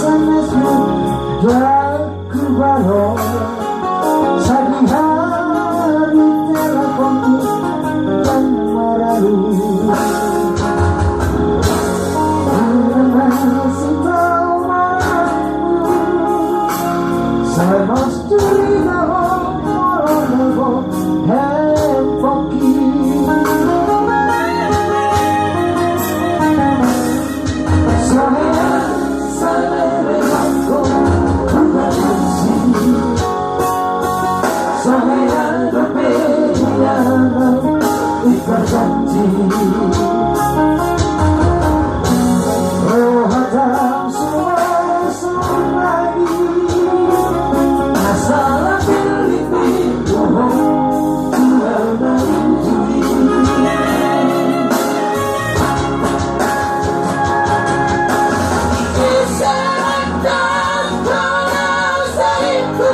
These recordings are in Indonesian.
SMS-mu daku baru sagi hari teleponku dan merayu masih tahu malammu saya mesti tahu handphoneki saya berbeda ikat janji oh hadam semua lagi masalah pilih bohong jual dan judi diserahkan kalau sayangku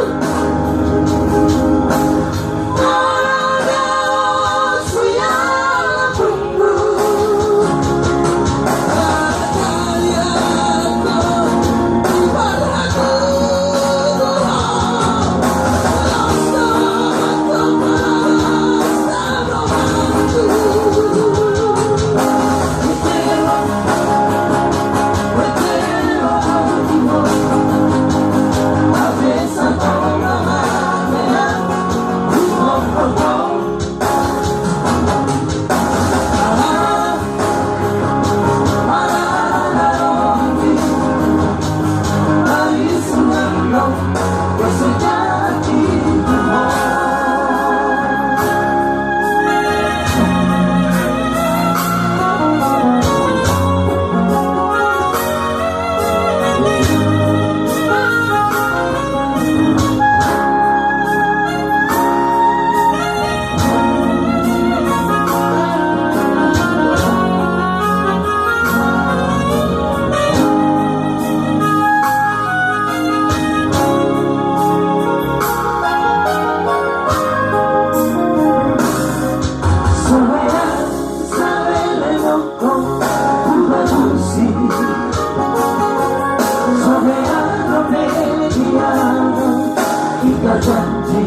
janji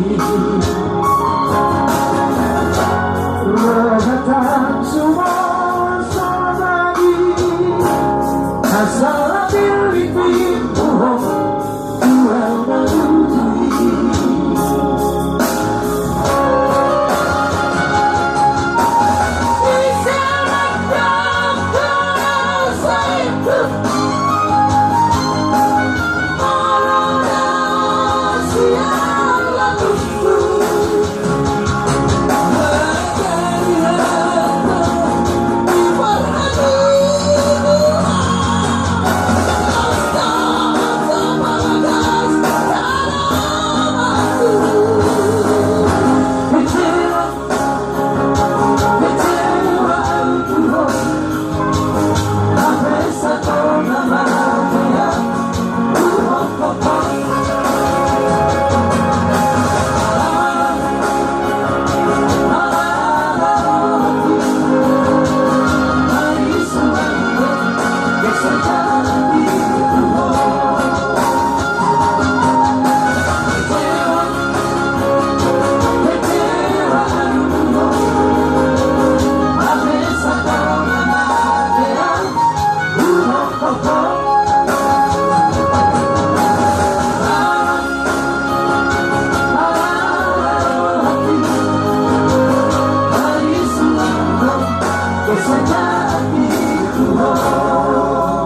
datang semua lagi asal pilih bohong jual dan judi diserahkan kalau sayangku oh, oh.